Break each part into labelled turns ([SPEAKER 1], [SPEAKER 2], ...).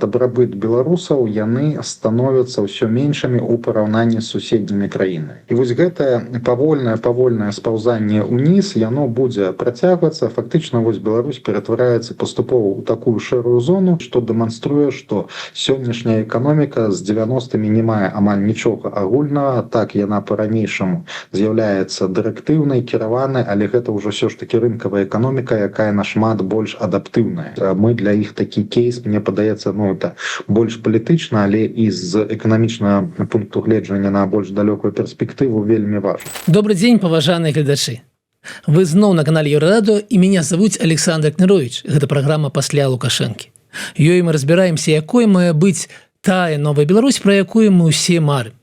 [SPEAKER 1] дабрабыт беларусаў яны становятся ўсё меншымі ў параўнанні з суседнімі краінамі. І вось гэтае павольнае спаўзанне ўніз яно будзе працягвацца. Фактычна вось Беларусь ператвараецца паступова ў такую шэрую зону, што дэманструе, што сённяшняя эканоміка з 90-мі не мае амаль нічога агульнага. Так яна па-ранейшаму з'яўляецца дырэктыўнай, кіраванай, але гэта ўжо ўсё ж такі рынкавая эканоміка, якая нашмат больш адаптыўная. Мы для іх такі кейс, мне падаецца, это больш палітычна, але і з эканамічнага пункту гледжання на больш далёкую перспектыву вельмі важна.
[SPEAKER 2] Добрый день, паважаныя гледачы. Вы зноў на канале Еўрарадыо, і мяне завуць Александр Кнырович. Гэта праграма «Пасля Лукашэнкі». Ёй мы разбіраемся, якой мае быць тая новая Беларусь, пра якую мы ўсе марым.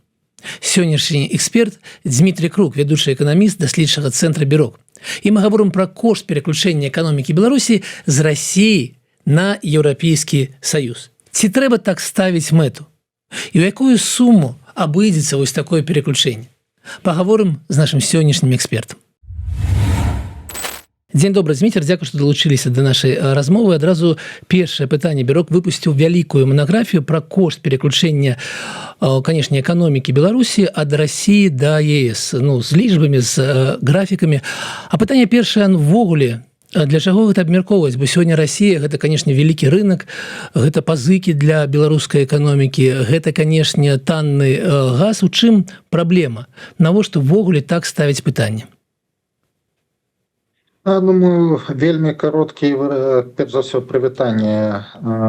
[SPEAKER 2] Сённяшні эксперт Дмітрий Крук, ведучы эканаміст даследчага цэнтра Бюрок. І мы гаворым пра кошт пераключэння эканомікі Беларусі з Расіі на Еўрапейскі Саюз. Ці трэба так ставіць мэту? І ў якую суму абыдзецца вось такое пераключэнне? Пагаворым з нашым сённяшнім экспертам. Дзень добры, Дміцер, дзякую, што далучыліся да нашай размовы. Адразу першае пытанне. Бюрок выпусціў вялікую манаграфію пра кошт пераключэння, канешне, эканомікі Беларусі ад Расіі да ЕС. З лічбамі, з графікамі. А пытанне першае, ввогуле, для чаго гэта абмяркоўваць? Бо сёння Расія гэта, канешне, вялікі рынок, гэта пазыкі для беларускай эканомікі, гэта, канешне, танны газ. У чым праблема? Навошта ввогуле так ставіць пытанне?
[SPEAKER 1] Думаю, вельмі кароткі, перш за ўсё, прывітанне,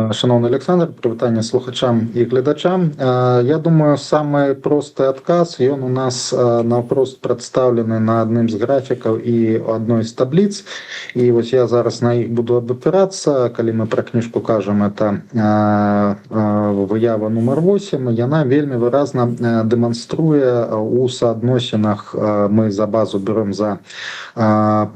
[SPEAKER 1] шановны Александр, прывітанне слухачам і гледачам. Я думаю, самы просты адказ, ён у нас наўпрост прадстаўлены на адным з графікаў і адной з табліц. І вось я зараз на іх буду абапірацца. Калі мы пра кніжку кажам, это выява нумар 8, яна вельмі выразна дэманструе у суадносінах, мы за базу берем за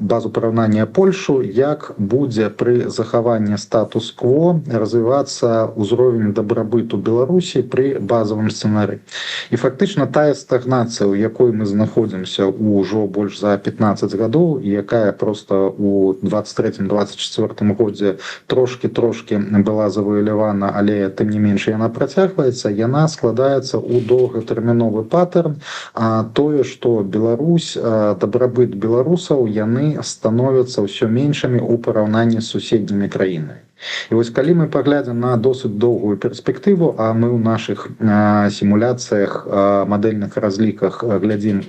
[SPEAKER 1] базу параўнання Польшу, як будзе пры захаванні статус-кво развівацца ўзровень дабрабыту Беларусі пры базавым сцэнарыі. І фактычна тая стагнацыя, у якой мы знаходзімся ўжо больш за 15 гадоў, і якая проста у 23-24 годзе трошкі была завуалявана, але тым не менш яна працягваецца, яна складаецца ў доўгатэрміновы патэрн, тое, што Беларусь, дабрабыт беларусаў, яны становяцца ўсё меншымі ў параўнанні з суседнімі краінамі. І вось калі мы паглядзім на досыць доўгую перспектыву, а мы ў нашых сімуляцыях, мадэльных разліках глядзім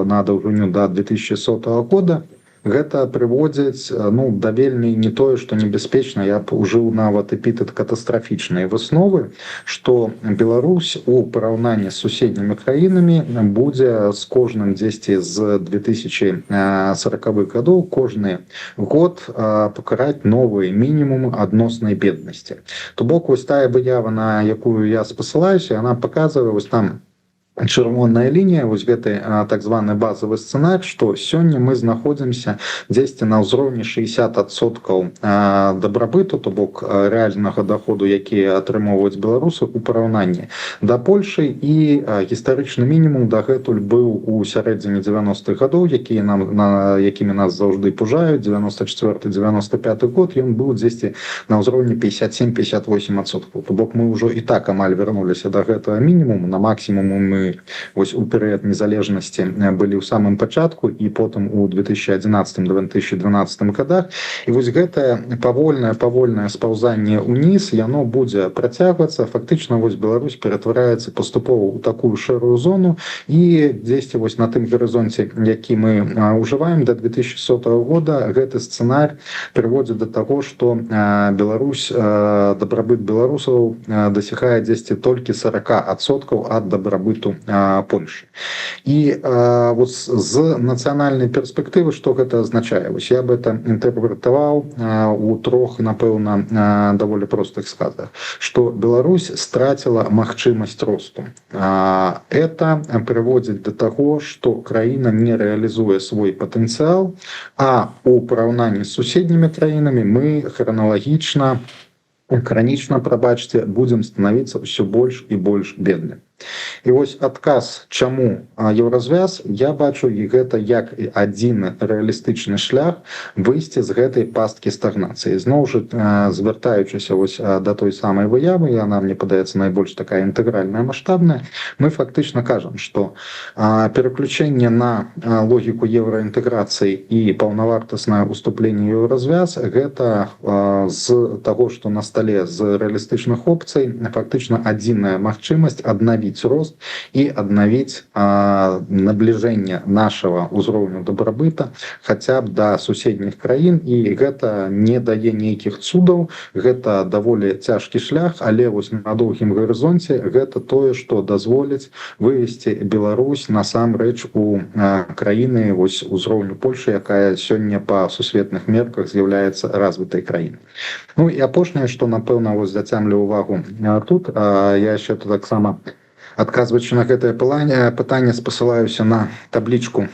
[SPEAKER 1] на даўжыню да 2100 года, гэта прыводзіць да вельмі не тое, што небяспечна, я б ужыў нават эпітэт катастрафічнай высновы, што Беларусь у параўнанні з суседнімі краінамі будзе з кожным дзесьці з 2040-х гадоў кожны год пакараць новы мінімум адноснай беднасці. То бок вось тая выява, на якую я спасылаюся, яна паказвае вось там чырвоная лінія, вось гэты так званы базавы сцэнарый, што сёння мы знаходзімся дзесьці на ўзроўні 60% дабрабыту, то бок рэальнага доходу, які атрымоўваюць беларусы у параўнанні да Польшы, і гістарычны мінімум дагэтуль быў у сярэдзіне 90-х гадоў, якімі нас заўжды пужаюць, 94-95 год, ён быў дзесьці на ўзроўні 57-58%. То бок мы ўжо і так амаль вярнуліся да гэтага мінімуму, на максімуму мы вось у перыяд незалежнасці былі ў самым пачатку і потым у 2011-2012 годах. І вось гэтае павольнае спаўзанне ўніз, яно будзе працягвацца. Фактычна вось Беларусь ператвараецца паступова ў такую шэрую зону, і дзесьці вось на тым гарызонце, які мы ўжываем да 2100 года, гэты сцэнарый прыводзіць да таго, што Беларусь, дабрабыт беларусаў дасягае дзесьці толькі 40% ад дабрабыту Польши. І вот з нацыянальнай перспектывы, што гэта азначае? Вось я бы это інтэрпрэтаваў у трох, напэўна, даволі простых сказах, што Беларусь страціла магчымасць росту. Это прыводзіць да таго, што краіна не рэалізуе свой патэнцыял, а у параўнанні з суседнімі краінамі мы храначна, будзем становіцца ўсё больш і больш бедным. І вось адказ чаму еўразвяз я бачу і гэта як адзіны рэалістычны шлях выйсці з гэтай пасткі стагнацыі. Зноў жа звяртаючыся вось да той самай выявы, яна мне падаецца найбольш такая інтэгральная, маштабная, мы фактычна кажам, што пераключэнне на логіку еўраінтэграцыі і паўнавартаснае уступленне еўразвяз гэта з таго, што на стале з рэалістычных опцый фактычна адзіная магчымасць аднавіць рост і аднавіць набліжэнне нашага ўзроўню дабрабыта хаця б да суседніх краін, і гэта не дае нейкіх цудаў, гэта даволі цяжкі шлях, але вось на доўгім гарызонце гэта тое, што дазволіць вывесці Беларусь насамрэч у краіны вось узроўню Польшы, якая сёння па сусветных мерках з'яўляецца развітай краінай. Ну і апошняе, што напэўна вось зацямлю увагу тут, я яшчэ таксама адказваючы на гэтае пытанне спасылаюся на таблічку,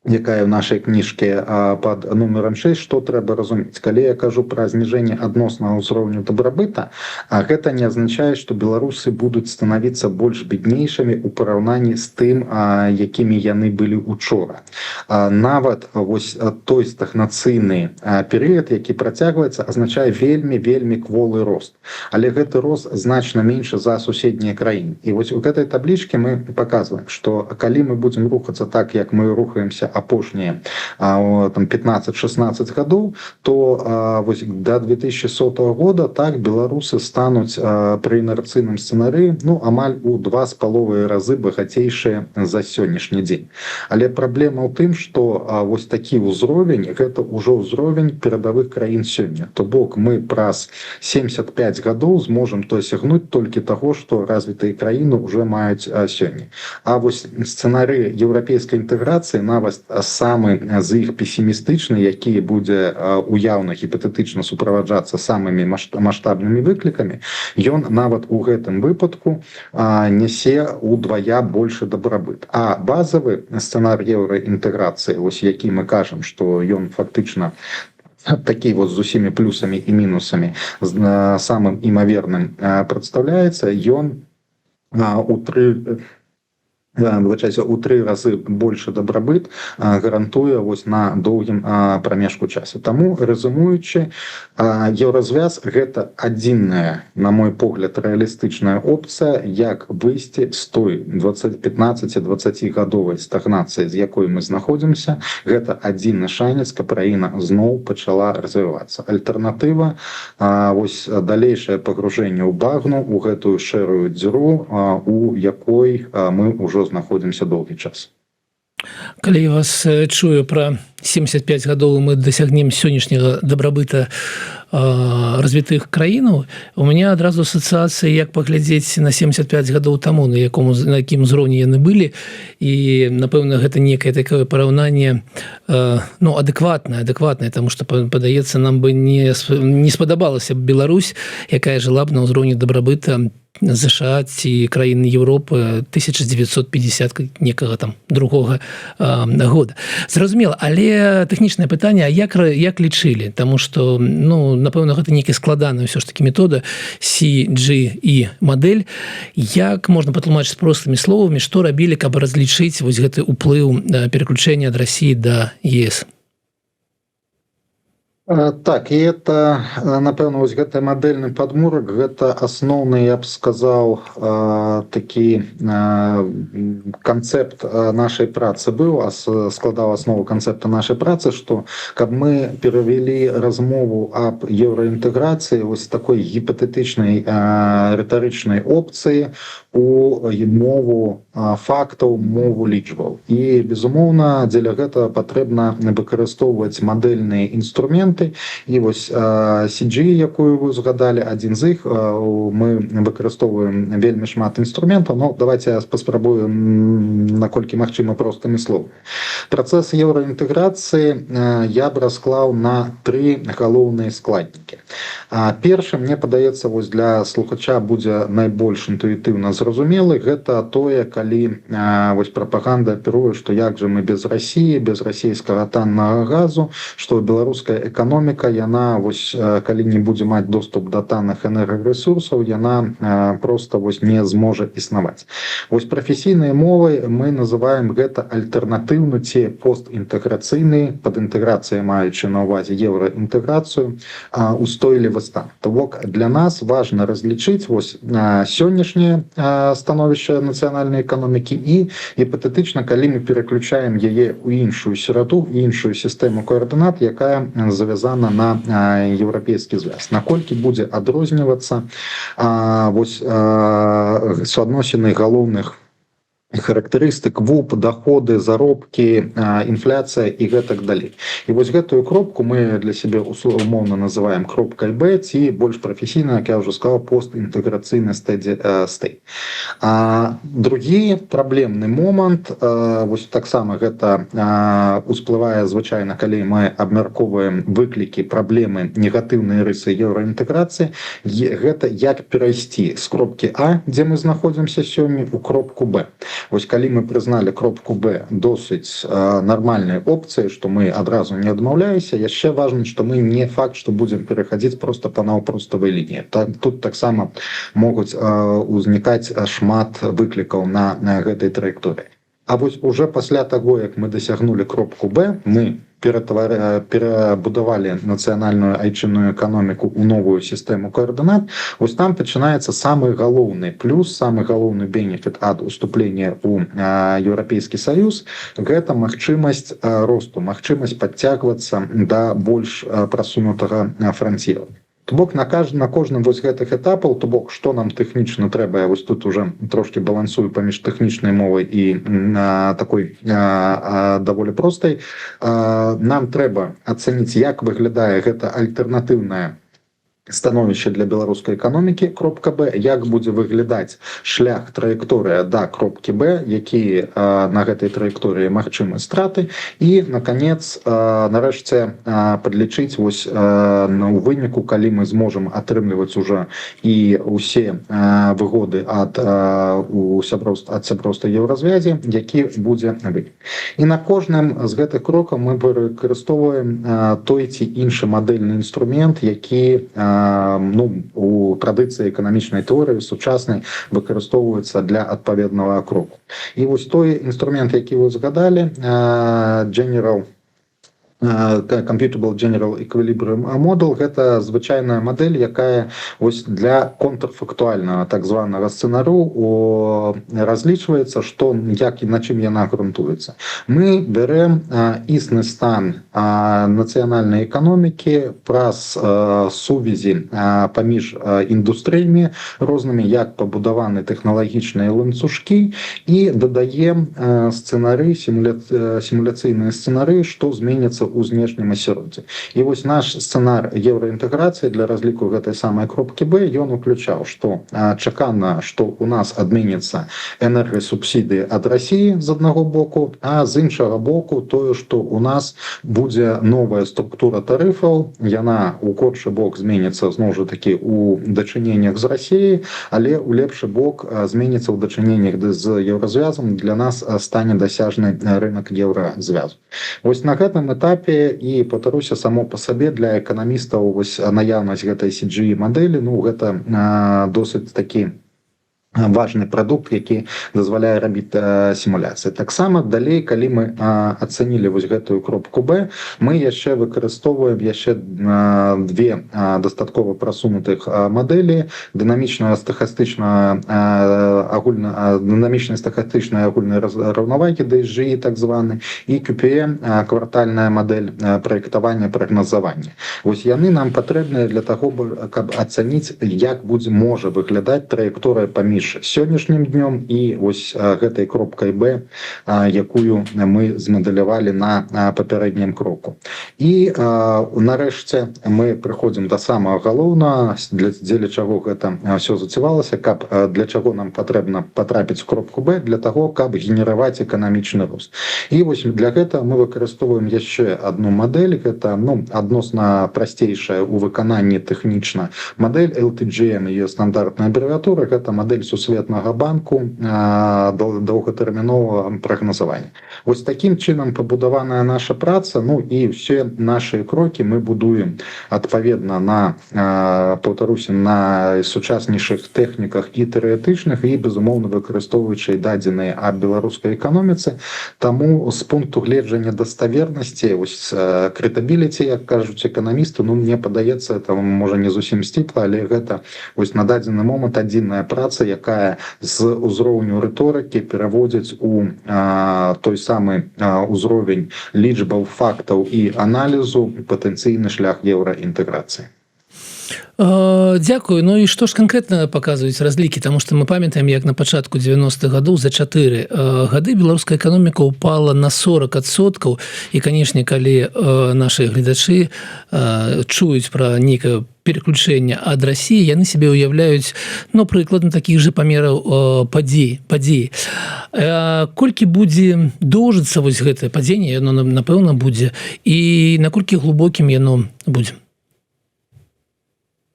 [SPEAKER 1] якая ў нашай кніжке пад нумерам 6, што трэба разумець. Калі я кажу пра зніжэнне адноснага ўзроўню дабрабыта, гэта не азначае, што беларусы будуць станавіцца больш беднейшымі ў параўнанні з тым, якімі яны былі учора. Нават вось той стагнацыйны перыяд, які працягваецца, азначае вельмі кволы рост. Але гэты рост значна меншы за суседнія краіны. І вось у гэтай таблічке мы паказваем, што калі мы будзем рухацца так, як мы рухаемся апошнія 15-16 гадоў, то вось да 2100 года так беларусы стануць пры інерцыйным сцэнарыі амаль у 2,5 разы багацейшыя за сённяшні дзень. Але праблема ў тым, што вось такі ўзровень гэта ўжо ўзровень перадавых краін сёння. То бок мы праз 75 гадоў зможам дасягнуць толькі таго, што развітыя краіны ўжо маюць сёння. А вось сцэнарый еўрапейскай інтэграцыі нават самы з іх песімістычны, які будзе уяўна гіпатэтычна суправаджацца самымі маштабнымі выклікамі, ён нават у гэтым выпадку нясе удвая большы дабрабыт. А базавы сцэнарый еўраінтэграцыі, вось які мы кажам, што ён фактычна такі вот з усімі плюсамі і мінусамі самым імаверным прадстаўляецца, ён у 3 разы большы дабрабыт гарантуе вось на доўгім прамежку часу. Таму, рэзумуючы, еўразвяз гэта адзіная, на мой погляд, рэалістычная опцыя, як выйсці з той 15-20гадовай стагнацыі, з якой мы знаходзімся. Гэта адзіны шанец, каб краіна зноў пачала развівацца. Альтэрнатыва вось далейшае пагружэнне ў багну, у гэтую шэрую дзіру, у якой мы ўжо знаходзімся доўгі час.
[SPEAKER 2] Калі я вас чую пра 75 гадоў мы дасягнем сённяшняга дабрабыта развітых краінаў, у мяне адразу асацыяцыя, як паглядзець на 75 гадоў таму, на якім узроўні яны былі, і напэўна гэта некае такое параўнанне адэкватнае, таму што падаецца, нам бы не спадабалася б Беларусь, якая жыла б на ўзроўні дабрабыта ЗША ці краіны Еўропы 1950 некага там другога года. Зразумела, але тэхнічнае пытанне, а як лічылі? Таму што, напэўна, гэта нейкі складаны ўсё ж такі метода CGE мадэль. Як можна патлумачыць простымі словамі, што рабілі, каб разлічыць вось гэты ўплыў пераключэння ад Расіі да ЕС?
[SPEAKER 1] Так, і это, напэўна, вось гэты мадэльны падмурак, гэта асноўны, я б сказаў, такі канцэпт нашай працы быў, складаў аснову канцэпта нашай працы, што каб мы перавялі размову аб еўраінтэграцыі вось такой гіпатэтычнай рытарычнай опцыі у мову фактаў, мову лічбаў. І, безумоўна, дзеля гэтага патрэбна выкарыстоўваць мадэльныя інструменты. І вось CGE, якую вы згадалі, адзін з іх, мы выкарыстоўваем вельмі шмат інструментаў, давайте я паспрабую, наколькі магчыма, простымі словамі. Працэс еўраінтэграцыі я б расклаў на 3 галоўныя складнікі. Першы, мне падаецца, вось для слухача будзе найбольш інтуітыўна зразумелы, гэта тое, калі вось прапаганда аперуе, што як жа мы без Расіі, без расійскага таннага газу, што беларуская эканоміка эканоміка яна вось калі не будзе маць доступ да танных энергарэсурсаў, яна просто вось не зможа існаваць. Вось прафесійнай мовай мы называем гэта альтэрнатыўны ці постінтэграцыйны, пад інтэграцыяй маючы на ўвазе еўраінтэграцыю, устойлівы стан. То бок для нас важна разлічыць вось сённяшняе становішча нацыянальнай эканомікі і гіпатэтычна, калі мы пераключаем яе ў іншую сераду, іншую сістэму коордынат, якая завязана на еўрапейскі звяз. Наколькі будзе адрознівацца вось суадносіны галоўных характарыстык ВУП, доходы, заробкі, інфляцыя і гэтак далей. І вось гэтую кропку мы для сябе умоўна называем кропкай Б ці больш прафесійна, як я ўжо сказаў, постінтэграцыйны state. Другі праблемны момант, вось таксама гэта усплывае звычайна, калі мы абмяркоўваем выклікі, праблемы, негатыўныя рысы еўраінтэграцыі, гэта як перайсці з кропкі А, дзе мы знаходзімся сёння, у кропку Б. Вось калі мы прызналі кропку Б досыць нармальнай опцыяй, што мы адразу не адмаўляемся, яшчэ важна, што мы не факт, што будзем пераходзіць просто па наўпроставай лініі. Тут таксама могуць узнікаць шмат выклікаў на гэтай траекторыі. А вось уже пасля таго, як мы дасягнулі кропку Б, мы перабудавалі нацыянальную айчынную эканоміку ў новую сістэму коордынат, вось там пачынаецца самы галоўны плюс, самы галоўны бенефіт ад уступлення ў Еўрапейскі Саюз, гэта магчымасць росту, магчымасць падцягвацца да больш прасунутага франціру. То бок на кожным вось гэтых этапаў, то бок што нам тэхнічна трэба, я вось тут уже трошки балансую паміж тэхнічнай мовай і такой даволі простай, нам трэба ацэніць, як выглядае гэта альтэрнатыўная становішча для беларускай эканомікі, кропка Б, як будзе выглядаць шлях, траекторыя да кропкі Б, які на гэтай траекторыі магчымы страты, і наконец нарэшце падлічыць вось у выніку, калі мы зможам атрымліваць уже і усе выгоды ад сяброўства еўразвязі, які будзе вынік. І на кожным з гэтых крокаў мы выкарыстоўваем той ці іншы мадэльны інструмент, які у традыцыі эканамічнай тэорыі сучаснай выкарыстоўваецца для адпаведнага кроку. І вось той інструмент, які вы згадалі, Computable General Equilibrium Model, гэта звычайная мадэль, якая вось для контрфактуальнага так званага сцэнару разлічваецца, што як і на чым яна грунтуецца. Мы бярэм існы стан нацыянальнай эканомікі праз сувязі паміж індустрыямі рознымі, як пабудаваны тэхналагічныя ланцужкі, і дадаем сцэнары, сімуляцыйныя сцэнары, што зменіцца у знешнім асяроддзі. І вось наш сцэнар еўраінтэграцыі для разліку гэтай самай кропкі Б, ён уключаў, што чакана, што у нас адменіцца энергасубсідыі ад Расіі з аднаго боку, а з іншага боку тое, што у нас будзе новая структура тарыфаў, яна у горшы бок зменіцца зноў жа такі у дачыненнях з Расіяй, але у лепшы бок зменіцца ў дачыненнях з еўразвязам, для нас стане дасяжны рынок еўразвязу. Вось на гэтым этапе і, паўтаруся, само па сабе для эканамістаў вось наяўнасць гэтай CGI мадэлі, гэта досыць такі важны прадукт, які дазваляе рабіць сімуляцыі. Таксама далей, калі мы ацэнілі вось гэтую кропку Б, мы яшчэ выкарыстоўваем яшчэ две дастаткова прасунутых мадэлі: дынамічная стахастычная агульнай раўнавагі DSGI, так званы, і QPM, квартальная мадэль праектавання прагназавання. Вось яны нам патрэбныя для таго, каб ацаніць, як можа выглядаць траекторыя паміж сённяшнім днём і вось гэтай кропкай Б, якую мы змадэлявалі на папярэднім кроку. І нарэшце мы прыходзім да самага галоўнага, дзеля чаго гэта ўсё зацівалася, каб для чаго нам патрэбна патрапіць у кропку Б, для таго, каб генераваць эканамічны рост. І вось для гэтага мы выкарыстоўваем яшчэ адну мадэль, гэта адносна прасцейшая ў выкананні тэхнічна мадэль LTGM, яе стандартная абрэвіатура, гэта мадэль Сусветнага банку доўгатэрміновага прагназавання. Вось такім чынам пабудаваная наша праца, ну і все наши крокі мы будуем адпаведна на, паўтаруся, на сучаснейшых тэхніках і тэарэтычных і, безумоўна, выкарыстоўваючы дадзеныя аб беларускай эканоміцы. Таму з пункту гледжання даставернасці, ось крэтабіліці, як кажуць эканамісты, ну мне падаецца, это можа не зусім сціпла, але гэта ось на дадзены момант адзіная праца, якая з узроўню рыторыкі пераводзіць у той самы узровень лічбаў, фактаў і аналізу патэнцыйны шлях еўраінтэграцыі.
[SPEAKER 2] Дзякую. Ну і што ж канкрэтна паказваюць разлікі, таму што мы памятаем, як на пачатку 90-х гадоў за 4 гады беларуская эканоміка ўпала на 40%. І, канешне, калі нашы гледачы чуюць пра нейкае переключэнне ад Расіі, яны сябе ўяўляюць, ну, прыкладна такіх жа памераў падзеі. Колькі будзе доўжыцца вось гэтае падзенне, яно, напэўна, будзе, і наколькі глыбокім яно будзе?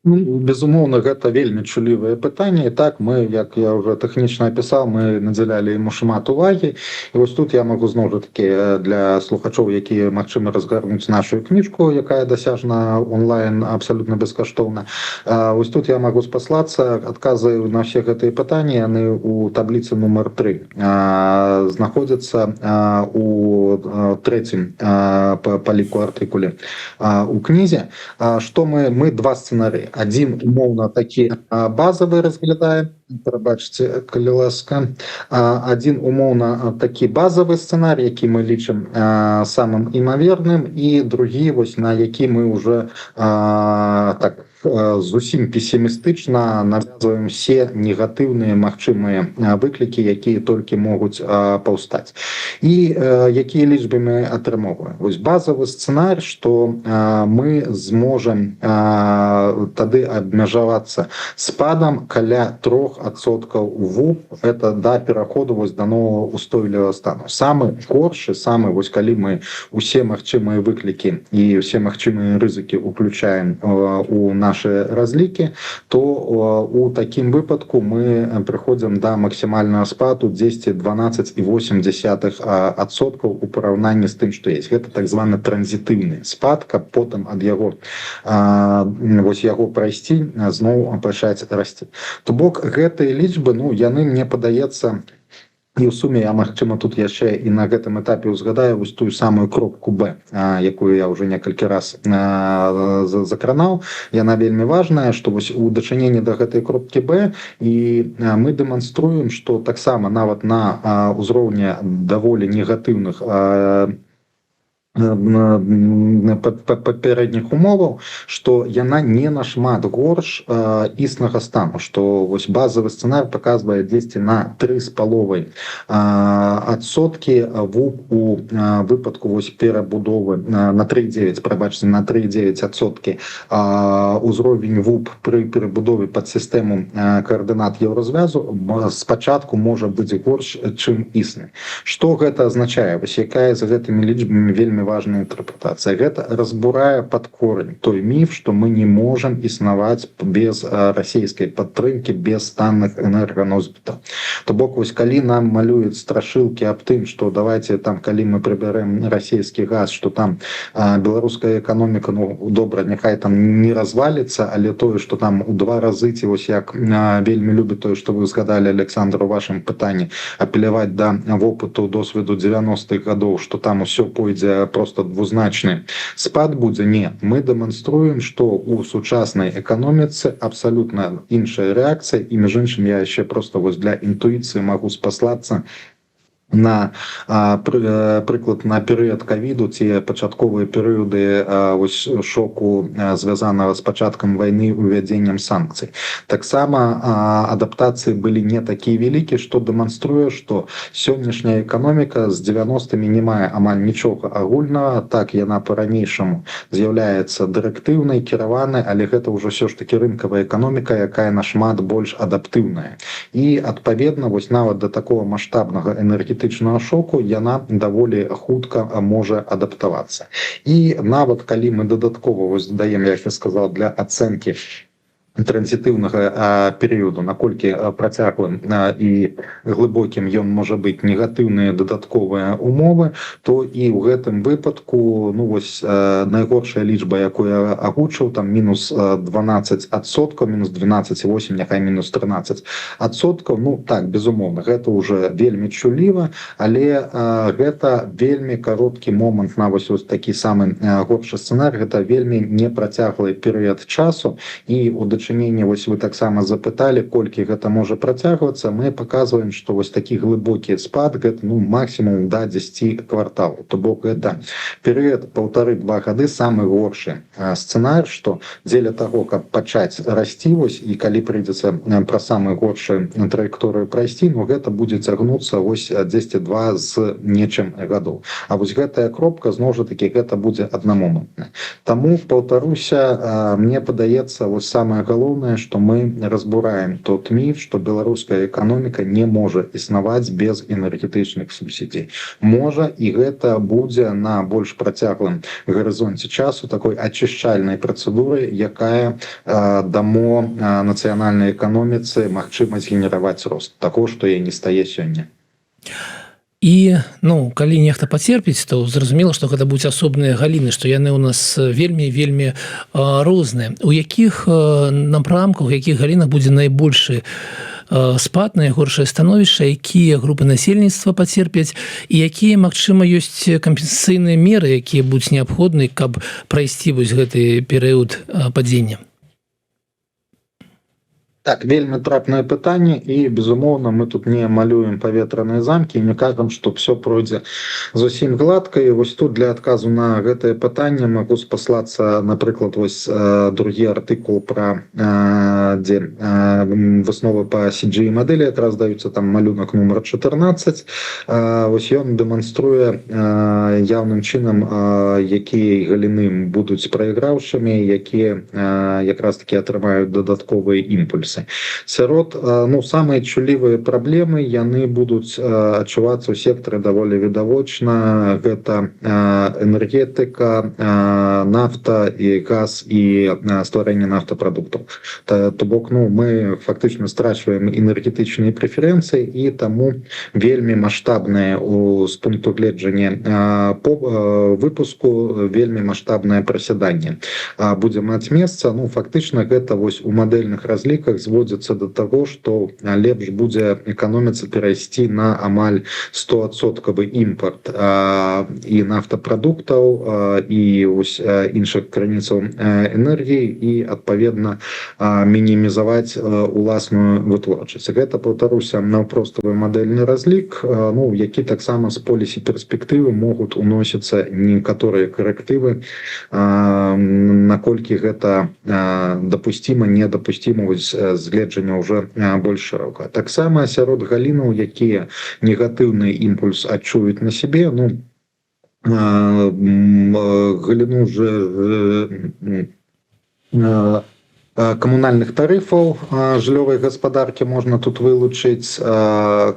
[SPEAKER 1] Ну, безумоўна, гэта вельмі чулівае пытанне. І так, мы, як я ўжо тэхнічна апісаў, мы надзялялі яму шмат увагі. І вось тут я магу зноў жа такі для слухачоў, якія магчыма разгарнуць нашу кніжку, якая дасяжна онлайн абсалютна бескаштоўна. Вось тут я магу спаслацца, адказы на ўсе гэтыя пытанні, яны у табліцы нумар 3 знаходзяцца у трэцім па ліку артыкуле у кнізе. Што мы два сцэнарыі. Адзін умоўна такі базавы разглядаем, прабачце, калі ласка. Адзін умоўна такі базавы сцэнарый, які мы лічым самым імаверным, і другі, вось на які мы ўжо так зусім песімістычна навязваем все негатыўныя магчымыя выклікі, якія толькі могуць паўстаць. І якія лічбы мы атрымоўваем. Вось базавы сцэнарый, што мы зможам тады абмежавацца спадам каля 3% ВУП, это да пераходу вось да нового устойлівага стану. Самы горшы, самы, вось калі мы усе магчымыя выклікі і усе магчымыя рызыкі уключаем у наши разлікі, то у такім выпадку мы прыходзім да максімальнага спаду 10-12,8% у параўнанні з тым, што есть. Гэта так званы транзітыўны спад, каб потым ад яго вось яго прайсці, зноў пачаць расці. То бок гэтыя лічбы, ну, яны, мне падаецца, і ў суме я, магчыма, тут яшчэ і на гэтым этапе узгадаю вось тую самую кропку Б, якую я ўжо некалькі раз закранаў. Яна вельмі важная, што вось у дачыненні да гэтай кропкі Б і мы дэманструем, што таксама нават на ўзроўні даволі негатыўных папярэдніх умоваў, што яна не нашмат горш існага стану, што вось базавы сцэнарый паказвае 10 на 3,5% ВУП у выпадку вось перабудовы на 3,9, прабачце, на 3,9% узровень ВУП пры перабудове пад сістэму каардынат еўразвязу спачатку можа быць горш, чым існы. Што гэта азначае? Вось якая за гэтымі лічбамі вельмі важная інтэрпрэтацыя. Гэта разбурае пад корень той міф, што мы не можам існаваць без расійскай падтрымкі, без танных энерганосьбітаў. То бок, вось калі нам малююць страшылкі аб тым, што давайте там, калі мы прыбярэм расійскі газ, што там беларуская эканоміка, ну, добра, няхай там не разваліцца, але тое, што там у 2 разы, ці вось як вельмі любіць тое, што вы згадалі, Александр, у вашым пытанні, апеляваць да вопыту, досведу 90-х гадоў, што там усё пойдзе просто двузначны спад будзе. Не, мы дэманструем, што у сучаснай эканоміцы абсалютна іншая рэакцыя, і між іншым я яшчэ просто вось для інтуіцыі магу спаслацца на прыклад на перыяд ковіду, ці пачатковыя перыяды вось шоку, звязанага з пачаткам вайны, увядзеннем санкцый. Таксама адаптацыі былі не такія вялікія, што дэманструе, што сённяшняя эканоміка з 90-мі не мае амаль нічога агульнага. Так, яна па-ранейшаму з'яўляецца дырэктыўнай, кіраванай, але гэта ўжо ўсё ж такі рынкавая эканоміка, якая нашмат больш адаптыўная. І адпаведна, вось нават да такого маштабнага энергетычнага шоку яна даволі хутка можа адаптавацца. І нават калі мы дадаткова вось дадаем, як я сказал, для ацэнкі транзітыўнага перыяду, наколькі працяглым і глыбокім ён можа быць, негатыўныя дадатковыя умовы, то і ў гэтым выпадку найгоршая лічба, якую я агучыў, там мінус 12%, мінус 12,8, няхай мінус 13%. Так, безумоўна, гэта ўжо вельмі чуліва, але гэта вельмі кароткі момант на вось такі самы горшы сцэнарый, гэта вельмі непрацяглы перыяд часу, і у дачыненні вы таксама запыталі, колькі гэта можа працягвацца, мы паказваем, што вось такі глыбокі спад гэта максімум да 10 кварталаў, то бок гэта перыяд 1,5-2 гады самы горшы сцэнарый, што дзеля таго, каб пачаць расці і калі прыйдзецца пра самую горшую траекторыю прайсці, гэта будзе цягнуцца 10-2 з нечым гадоў. А вось гэтая кропка, зноў жа такі, гэта будзе аднамомантна. Таму, паўтаруся, мне падаецца, самае галоўнае, што мы разбураем тот міф, што беларуская эканоміка не можа існаваць без энергетычных субсідзій. Можа, і гэта будзе на больш працяглым гарызонце часу такой ачышчальнай працэдуры, якая дамо нацыянальнай эканоміцы магчымасць генераваць рост, таго, што яе не стае сёння.
[SPEAKER 2] І калі нехта пацерпіць, то зразумела, што гэта будуць асобныя галіны, што яны ў нас вельмі розныя. У якіх напрамках, у якіх галінах будзе найбольшы спад, найгоршае становішча, якія групы насельніцтва пацерпяць і якія, магчыма, ёсць кампенсацыйныя меры, якія будуць неабходны, каб прайсці гэты перыяд падзення?
[SPEAKER 1] Так, вельмі трапнае пытанне, і, безумоўна, мы тут не малюем паветраныя замкі, не кажам, што все пройдзе зусім гладка, і вось тут для адказу на гэтае пытанне магу спаслацца, напрыклад, другі артыкул пра высновы па CGI мадэлі, якраз даюцца там малюнак нумар 14. Ён дэманструе яўным чынам, якія галіны будуць прайграўшымі, якія якраз такі атрымаюць дадатковыя імпульсы. Сярод самыя чулівыя праблемы яны будуць адчувацца ў сектары даволі відавочна. Гэта энергетыка, нафта і газ і стварэнне нафтапрадуктаў. То бок мы фактычна страчваем энергетычныя прэферэнцыі, і таму вельмі маштабнае з пункту гледжання выпуску вельмі маштабнае прасяданне будзе маць месца. Фактычна гэта у мадэльных разліках зводзіцца да таго, што лепш будзе эканоміцца перайсці на амаль 100% імпорт і нафтапрадуктаў і іншых крыніцаў энергіі, і адпаведна мінімізаваць уласную вытворчасць. Гэта, паўтаруся, наўпроставы мадэльны разлік, які таксама з полісі перспектывы могуць уносіцца некаторыя карэктывы, наколькі гэта дапусціма, недапусціма з гледжання ўжо больш шырока. Таксама сярод галінаў, якія негатыўны імпульс адчуюць на сябе, галіну камунальных тарыфаў жыллёвай гаспадаркі можна тут вылучыць,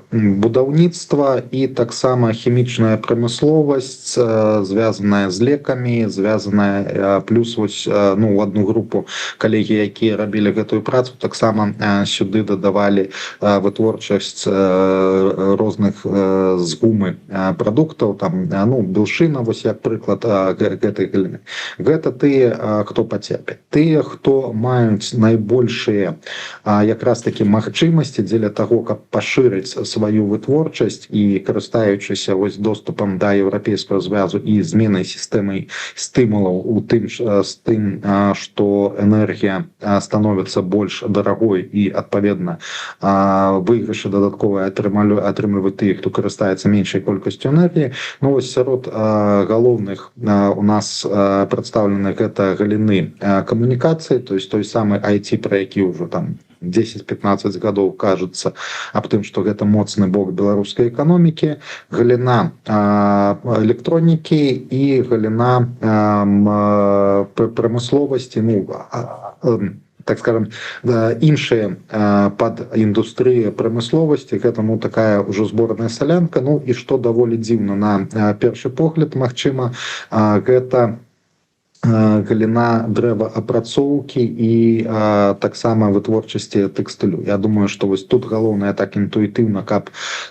[SPEAKER 1] будаўніцтва і таксама хімічная прамысловасць, звязаная з лекамі, звязаная плюс у одну групу калегі, якія рабілі гэтую працу, таксама сюды дадавалі вытворчасць розных з гумы прадуктаў, там белшына, як прыклад гэтай галіны. Гэта тыя, хто пацерпіць. Тыя, хто маюць найбольшыя якраз такі магчымасці дзеля таго, каб пашырыць сваю вытворчасць і карыстаючыся доступам да еўрапейскага звязу і зменай сістэмай стымулаў у тым з тым, што энергія становіцца больш дарагой і адпаведна выйгрышы дадатковыя атрымліваюць тыя, хто карыстаецца меншай колькасцю энергіі. Сярод галоўных у нас прадстаўлены гэта галіны камунікацыі, то есть той самы IT, пра які ўжо там 10-15 гадоў кажуцца аб тым, што гэта моцны бок беларускай эканомікі, галіна электронікі і галіна прамысловасці, так скажем, іншыя падіндустрыі прамысловасці, гэта такая ўжо зборная салянка. І што даволі дзіўна на першы погляд, магчыма, гэта галіна дрэваапрацоўкі і таксама вытворчасці тэкстылю. Я думаю, што вось тут галоўнае так інтуітыўна, каб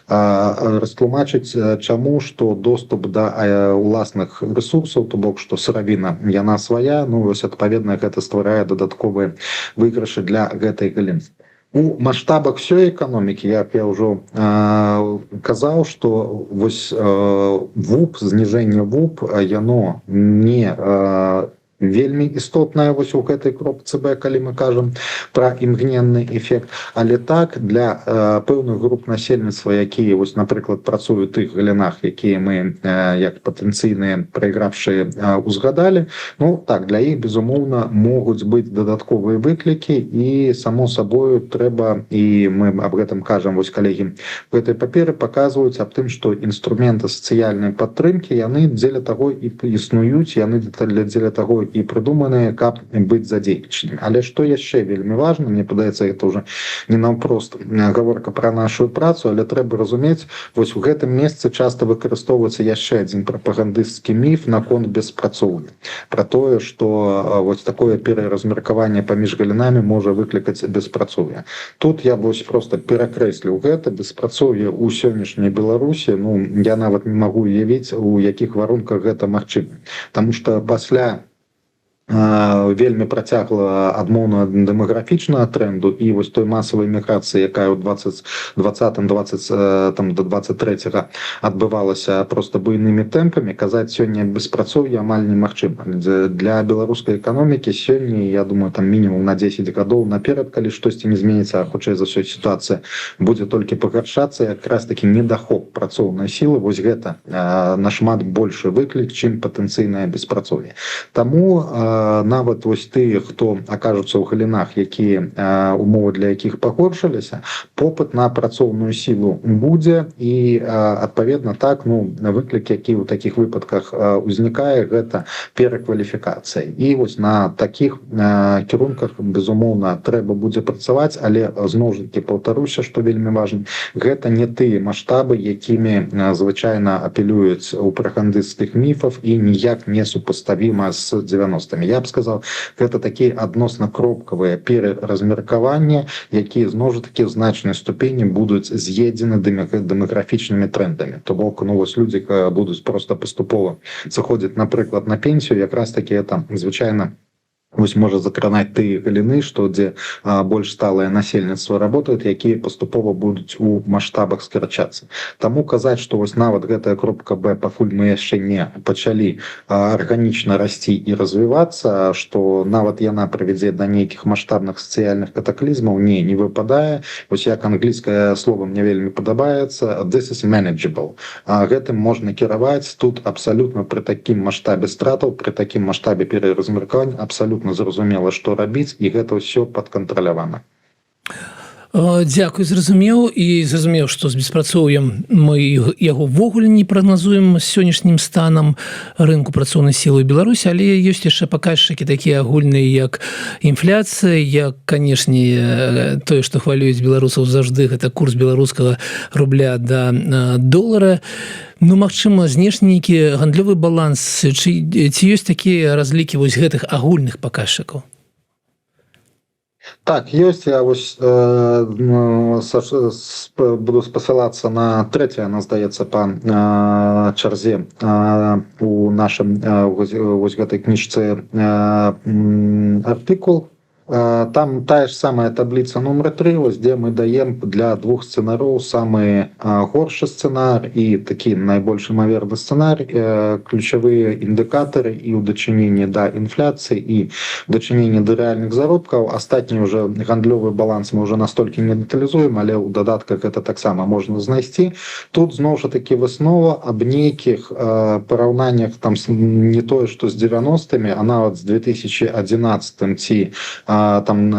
[SPEAKER 1] растлумачыць, чаму, што доступ да уласных рэсурсаў, то бок, што сыравіна яна свая, ну вось адпаведна гэта стварае дадатковыя выйгрышы для гэтай галіны. У маштабах всёй эканомікі, як я ўжо казаў, што вось ВУП, зніжэнне ВУП, яно не вельмі істотная вось у гэтай кропцы Б, калі мы кажам пра імгненны эфект, але так для пэўных груп насельніцтва, якія вось, напрыклад, працуюць у тых галінах, якія мы як патэнцыйныя прайгравшыя узгадалі, ну так, для іх безумоўна могуць быць дадатковыя выклікі, і само сабою трэба, і мы аб гэтым кажам, вось калегі в гэтай паперы паказваюць аб тым, што інструменты сацыяльнай падтрымкі яны дзеля таго і існуюць, яны дзеля таго і прыдуманыя, каб быць задзейнічанымі. Але што яшчэ вельмі важна, мне падаецца, гэта ўжо не наўпрост гаворка пра нашу працу, але трэба разумець, вось у гэтым месцы часта выкарыстоўваецца яшчэ адзін прапагандысцкі міф наконт беспрацоўя. Пра тое, што вось такое пераразмеркаванне паміж галінамі можа выклікаць беспрацоўе. Тут я вось проста перакрэсліў гэта беспрацоўе ў сённяшняй Беларусі, ну я нават не магу уявіць, у якіх варунках гэта магчыма. Таму што пасля вельмі працягла адмоўна дэмаграфічнага тренду і вось той масавай міграцыі, якая ў 2020 до 23 адбывалася проста буйнымі тэмпамі, казаць сёння беспрацоўе амаль немагчыма. Для беларускай эканомікі сёння, я думаю, там мінімум на 10 гадоў наперад, калі штосьці не зменіцца, а хутчэй за ўсё сітуацыя будзе толькі пагаршацца, якраз такі недахоп працоўнай сілы, вось гэта нашмат большы выклік, чым патэнцыйнае беспрацоўе. Таму нават вось тыя, хто акажуцца ў галінах, якія умовы для якіх пагоршыліся, попыт на працоўную сілу будзе, і адпаведна так, ну выклік, які ў такіх выпадках узнікае, гэта перакваліфікацыя. І вось на такіх кірунках безумоўна трэба будзе працаваць, але зноў жа такі паўтаруся, што вельмі важна, гэта не тыя маштабы, якімі звычайна апелююць у прапагандысцкіх міфах і ніяк не супаставіма з 90-мі. Я б сказаў, гэта такія адносна кропкавыя пераразмеркаванні, якія зноў жа такі ў значнай ступені будуць з'едзены дэмаграфічнымі трендамі. То бок, ну вось людзі будуць проста паступова заходзіць, напрыклад, на пенсію, якраз такі это звычайна вось можа закранаць тыя галіны, што дзе больш сталае насельніцтва работаюць, якія паступова будуць у маштабах скарачацца. Таму казаць, што вось нават гэтая кропка Б, пакуль мы яшчэ не пачалі арганічна расці і развівацца, што нават яна прывядзе да нейкіх маштабных сацыяльных катаклізмаў, не выпадае. Вось як англійскае слова мне вельмі падабаецца, this is manageable. Гэтым можна кіраваць, тут абсалютна пры такім маштабе стратаў, пры такім маштабе пераразмеркавання абсалютна зразумела, што рабіць, і гэта ўсё падкантралявана.
[SPEAKER 2] Дзякуй, зразумеў, і зразумеў, што з беспрацоўем мы яго ўвогуле не прагназуем з сённяшнім станам рынку працоўнай сілы ў Беларусі, але ёсць яшчэ паказчыкі такія агульныя, як інфляцыя, як, канешне, тое, што хвалююць беларусаў заўжды, гэта курс беларускага рубля да долара. Ну, магчыма, знешні нейкі гандлёвы баланс, ці ёсць такія разлікі вось гэтых агульных паказчыкаў?
[SPEAKER 1] Так, ёсць. Я вось буду спасылацца на трэцяе, здаецца, па чарзе у нашым вось гэтай кніжцы артыкул. Там тая ж самая табліца нумар 3, вось, дзе мы даем для двух сцэнароў самы горшы сцэнар і такі найбольш імаверны сцэнар, ключавыя індыкатары і ў дачыненні да інфляцыі і дачыненні да рэальных заробкаў. Астатні ўжо гандлёвы баланс мы ўжо настолькі не дэталізуем, але ў дадатках гэта таксама можна знайсці. Тут зноў жа такі выснова аб нейкіх параўнаннях там не тое, што з 90-мі, а нават з 2011 ці там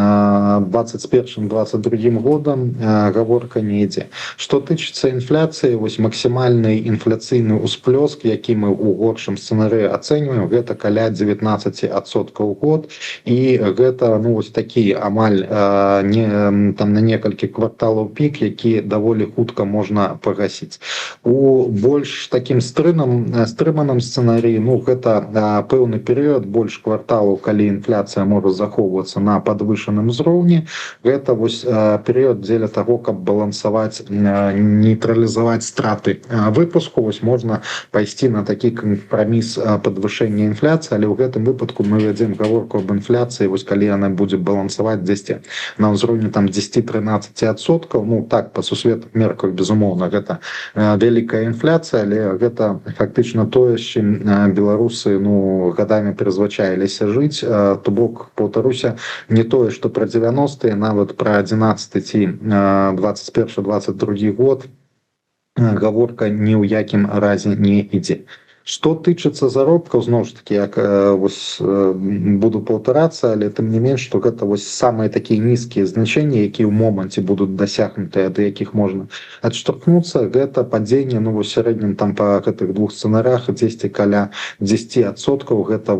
[SPEAKER 1] 21-22 годам гаворка не ідзе. Што тычыцца інфляцыі, вось максімальны інфляцыйны ўсплёск, які мы ў горшым сцэнарыі ацэньваем, гэта каля 19% у год, і гэта вось такі амаль там на некалькі кварталаў пік, які даволі хутка можна пагасіць. У больш такім стрыманым сцэнарыі, гэта пэўны перыяд, больш кварталаў, калі інфляцыя можа захоўвацца на падвышаным узроўні, гэта вось перыяд дзеля таго, каб балансаваць, нейтралізаваць страты выпуску, вось можна пайсці на такі кампраміс падвышэння інфляцыі, але ў гэтым выпадку мы вядзем гаворку аб інфляцыі, вось калі яна будзе балансаваць дзесьці на ўзроўні там 10-13%, так, па сусветных мерках, безумоўна, гэта вялікая інфляцыя, але гэта фактычна тое, з чым беларусы гадамі прызвычаіліся жыць, то бок, паўтаруся, не тое, што пра 90-е, нават пра 11 ці 21-22 год гаворка ні ў якім разе не ідзе. Што тычыцца заробкаў, зноў ж такі, як буду паўтарацца, але тым не менш, што гэта самыя такія нізкія значэнні, якія ў моманце будуць дасягнутыя, ад якіх можна адштурхнуцца, гэта падзенне, в сярэднім там па гэтых двух сцэнарах дзесьці каля 10%, гэта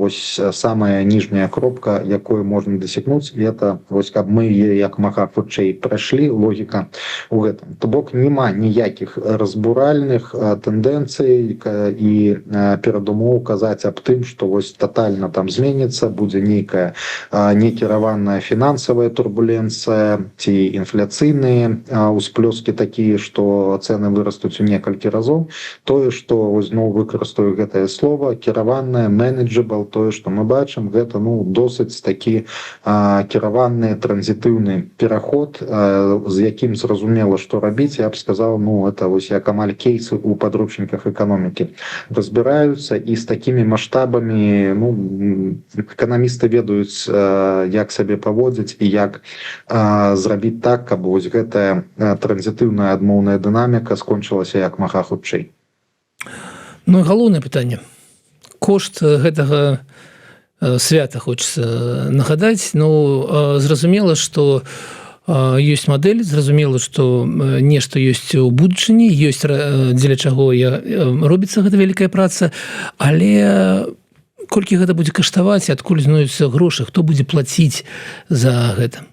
[SPEAKER 1] самая ніжняя кропка, якую можна дасягнуць, і гэта каб мы яе як мага хутчэй прайшлі, логіка ў гэтым. То бок няма ніякіх разбуральных тэндэнцый і перадумоў казаць аб тым, што тотальна там зменіцца, будзе нейкая некіраваная фінансавая турбуленцыя ці інфляцыйныя ўсплёскі такія, што цэны вырастуць у некалькі разоў. Тое, што зноў выкарыстаю гэтае слова, кіраваная, manageable, тое, што мы бачым, гэта досыць такі кіраваны транзітыўны пераход, з якім зразумела, што рабіць. Я б сказаў, это як амаль кейсы ў падручніках эканомікі разбіраюцца, і з такімі маштабамі эканамісты ведаюць, як сабе паводзіць і як зрабіць так, каб гэтая транзітыўная адмоўная дынаміка скончылася як мага хутчэй.
[SPEAKER 2] Галоўнае пытанне. Кошт гэтага свята хочацца нагадаць. Зразумела, што ёсць мадэль, зразумела, што нешта ёсць у будучыні, ёсць дзеля чаго робіцца гэта вялікая праца, але колькі гэта будзе каштаваць, адкуль знойдуцца грошы, хто будзе плаціць за гэта?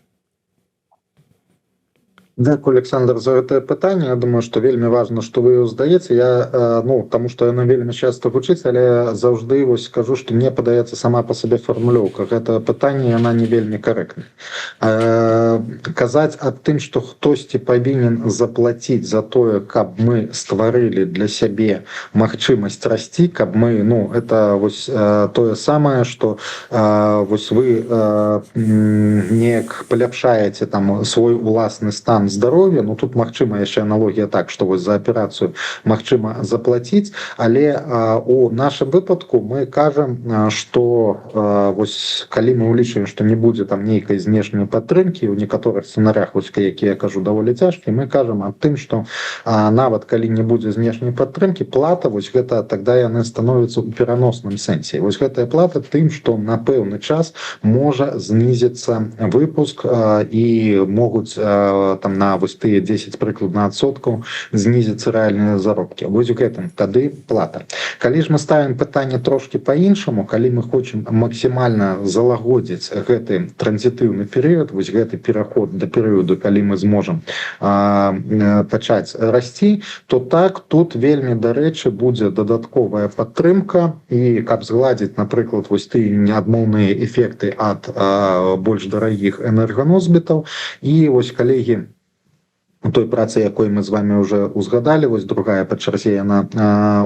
[SPEAKER 1] Дякую, Александр, за гэтае пытанне. Я думаю, што вельмі важна, што вы его здаеце. Таму што яно вельмі часта гучыць, але заўжды скажу, што мне падаецца сама па сабе фармулёўка. Гэта пытанне, яна не вельмі карэктна. Казаць аб тым, што хтосьці павінен заплаціць за тое, каб мы стварылі для сябе магчымасць расці, каб мы, это тое самае, што вы неяк паляпшаеце там свой уласны стан здароўя, тут магчыма яшчэ аналогія так, што за аперацыю магчыма заплаціць, але у нашым выпадку мы кажам, што калі мы ўлічваем, што не будзе там нейкай знешняй падтрымкі, у некаторых сцэнарях, якія я кажу, даволі цяжкія, мы кажам аб тым, што нават калі не будзе знешняй падтрымкі, плата, гэта тогда яны становяцца ў пераносным сэнсе. Гэтая плата тым, што на пэўны час можа знізіцца выпуск і могуць там на тыя 10 прыкладна адсоткаў знізіцца рэальныя заробкі. У гэтым тады плата. Калі ж мы ставім пытанне трошкі па-іншаму, калі мы хочам максімальна залагодзіць гэты транзітыўны перыяд, гэты пераход да перыяду, калі мы зможам пачаць расці, то так, тут вельмі, дарэчы, будзе дадатковая падтрымка, і каб згладзіць, напрыклад, тыя неадмоўныя эфекты ад больш дарагіх энерганосьбітаў. І калегі, у той працы, якой мы з вами уже узгадалі, другая па чарзе яна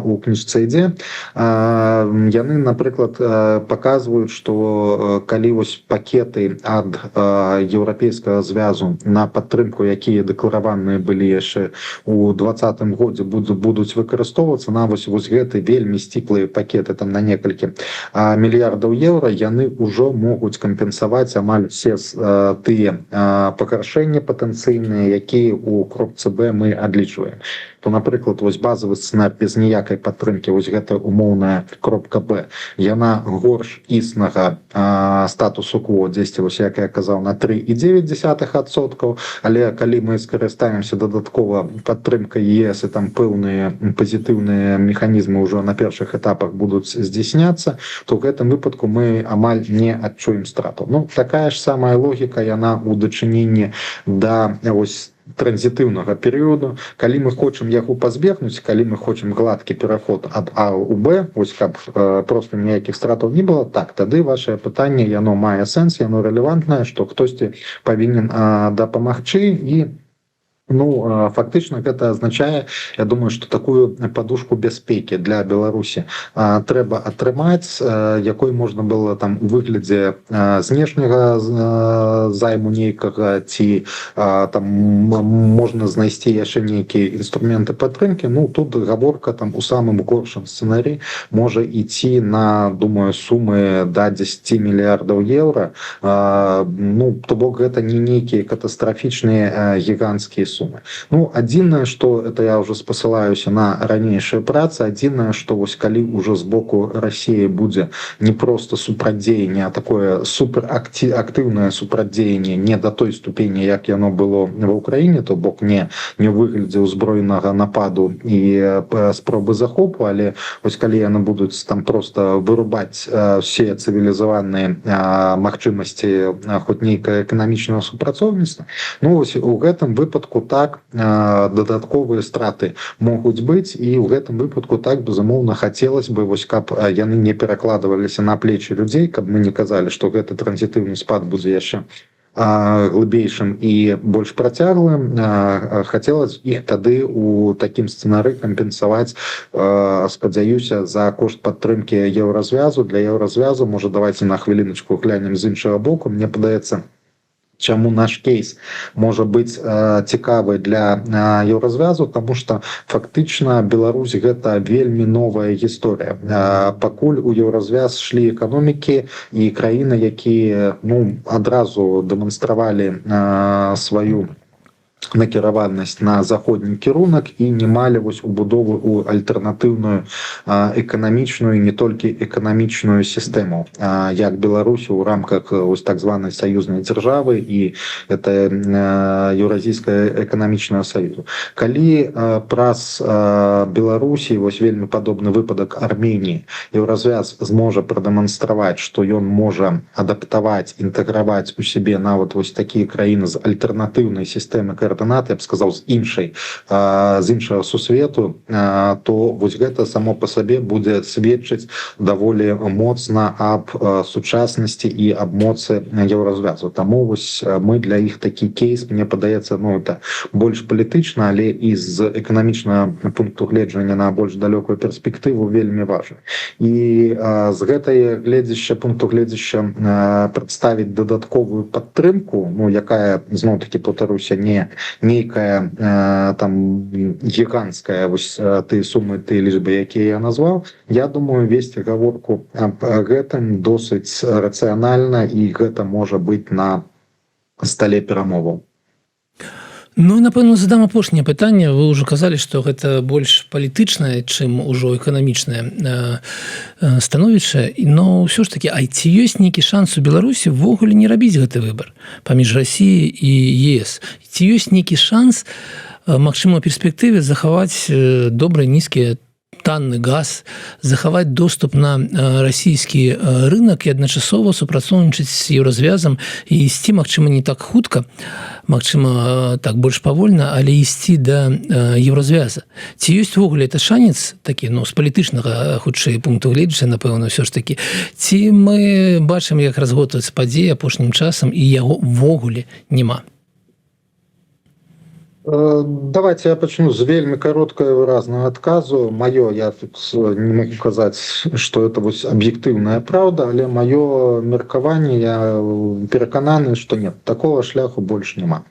[SPEAKER 1] у кніжцы ідзе, яны, напрыклад, паказваюць, што калі пакеты ад Еўрапейскага звязу на падтрымку, якія дэклараваныя былі яшчэ у 2020 годзе, будуць выкарыстоўвацца на гэты вельмі сціплыя пакеты там на некалькі мільярдаў еўра, яны ўжо могуць кампенсаваць амаль усе тыя пагаршэнні патэнцыйныя, якія у кропцы Б мы адлічваем, то, напрыклад, вось базавы сцэнар без ніякай падтрымкі, вось гэта умоўная кропка Б, яна горш існага статусу кво, дзесьці, вось як я казаў, на 3,9%, але калі мы скарыстаемся дадаткова падтрымкай ЕС і там пэўныя пазітыўныя механізмы ўжо на першых этапах будуць здзяйсняцца, то ў гэтым выпадку мы амаль не адчуем страту. Ну, такая ж самая логіка, яна ў дачыненні да вось транзітыўнага перыяду, калі мы хочам яго пазбегнуць, калі мы хочам гладкі пераход ад А ў Б, вось каб проста ніякіх стратаў не было, так, тады вашае пытанне, яно мае сэнс, яно рэлевантнае, што хтосьці павінен дапамагчы, і фактычна гэта азначае, я думаю, што такую падушку бяспекі для Беларусі трэба атрымаць, якой можна было там у выглядзе знешняга займу нейкага, ці там можна знайсці яшчэ нейкія інструменты падтрымкі. Ну, тут гаворка там у самым горшым сцэнарыі можа ісці на, думаю, сумы да 10 мільярдаў еўра. Ну, то бок гэта не нейкія катастрафічныя гіганцкія сумы. Ну, адзінае, што это я ўжо спасылаюся на ранейшыя працы, адзінае, што вось калі ўжо з боку Расіі будзе не проста супрадзеянне, а такое суперактыўнае супрадзеянне не да той ступені, як яно было ва Ўкраіне, то бок не ў выглядзе ўзброенага нападу і спробы захопу, але вось калі яны будуць там проста вырубаць все цывілізаваныя магчымасці хоць нейкае эканамічнае супрацоўніцтва, ну вось у гэтым выпадку так, дадатковыя страты могуць быць, і ў гэтым выпадку так, безумоўна, хацелось бы, вось каб яны не перакладываліся на плечы людзей, каб мы не казалі, што гэты транзітыўны спад будзе яшчэ глыбейшым і больш працяглым. Хацелось іх тады у такім сцэнары кампенсаваць, спадзяюся, за кошт падтрымкі еўразвязу. Для еўразвязу, можа, давайте на хвіліначку глянем з іншага боку. Мне падаецца, чаму наш кейс можа быць цікавы для еўразвязу, таму што фактычна Беларусь гэта вельмі новая гісторыя. Пакуль у еўразвяз шлі эканомікі і краіны, якія адразу дэманстравалі сваю накіраванасць на заходні кірунак і не малі вось убудовы ў альтэрнатыўную эканамічную і не толькі эканамічную сістэму, як Беларусь у рамках вось так званай саюзнай дзяржавы і это Еўразійская эканамічная саюзу. Калі праз Беларусі вось вельмі падобны выпадак Арменіі еўразвяз зможа прадэманстраваць, што ён можа адаптаваць, інтэграваць у сябе нават вось такія краіны з альтэрнатыўнай сістэмы координаты, я б сказаў, з іншага сусвету, то вось гэта само па сабе будзе сведчыць даволі моцна аб сучаснасці і аб моцы еўразвязу. Таму вось мы для іх такі кейс, мне падаецца, это больш палітычна, але і з эканамічнага пункту гледжання на больш далёкую перспектыву вельмі важна. І з гэтай пункту гледзяща прадставіць дадатковую падтрымку, якая, зноў-такі, повторюся, не нейкая там гіганцкая вось тыя сумы, тыя лічбы, якія я назваў. Я думаю, весці гаворку аб гэтым досыць рацыянальна, і гэта можа быць на стале перамоваў.
[SPEAKER 2] Ну, напэўна, задам апошняе пытанне. Вы ўжо казалі, што гэта больш палітычнае, чым ужо эканамічнае становішча. Но ўсё ж такі, ці ёсць нейкі шанс у Беларусі ввогуле не рабіць гэты выбар паміж Расіяй і ЕС? Ці ёсць нейкі шанс, магчыма, у перспектыве захаваць добры, нізкі, танны газ, захаваць доступ на расійскі рынок і адначасова супрацоўнічаць з еўразвязам і ісці, магчыма, не так хутка, магчыма, так больш павольна, але ісці да еўразвяза. Ці ёсць увогуле это шанец такі, з палітычнага, хутчэй, пункту гледжання, напэўна, ўсё ж такі? Ці мы бачым, як разгортваюцца падзеі апошнім часам, і яго ўвогуле няма?
[SPEAKER 1] Давайте я пачну з вельмі кароткага выразнага адказу. Я тут не могу казаць, што это вось аб'ектыўная праўда, але маё меркаванне, я перакананы, што нет, такого шляху больш няма.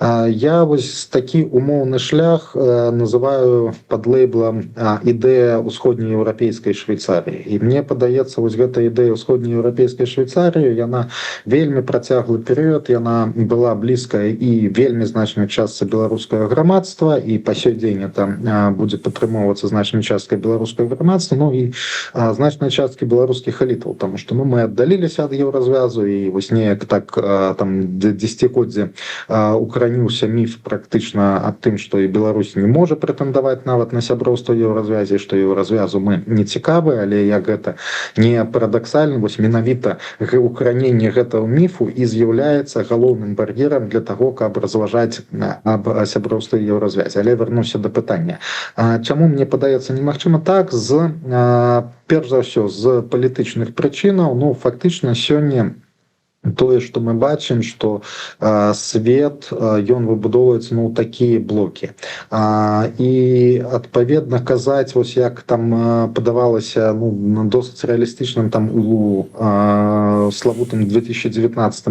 [SPEAKER 1] Я вось такі умоўны шлях называю пад лейблам ідэя ўсходнееўрапейскай Швейцарыі. І мне падаецца, вось гэта ідэя ўсходнееўрапейскай Швейцарыі, яна вельмі працяглы перыяд, яна была блізкая і вельмі значная частка беларускае грамадства, і па сёй дзень это будзе падтрымоўвацца значнай часткай беларускага грамадства, ну і значнай часткі беларускіх элітаў, тому што мы аддаліліся ад еўразвязу, і вось неяк так там дзесяцігоддзе укараніўся міф практычна аб тым, што і Беларусь не можа прэтэндаваць нават на сяброўства еўразвязі, што еўразвязу мы не цікавы, але як гэта не парадаксальна, вось менавіта укараненне гэтага міфу і з'яўляецца галоўным бар'ерам для таго, каб разважаць аб сяброўстве еўразвязі. Але вярнуся да пытання. Чаму мне падаецца немагчыма так? Перш за ўсё, з палітычных прычынаў, ну, фактычна сёння тое, што мы бачым, што свет, ён выбудоўваецца, ну, такія блокі. І, адпаведна, казаць, вось як там падавалася, ну, досыць рэалістычным там у славутым 2019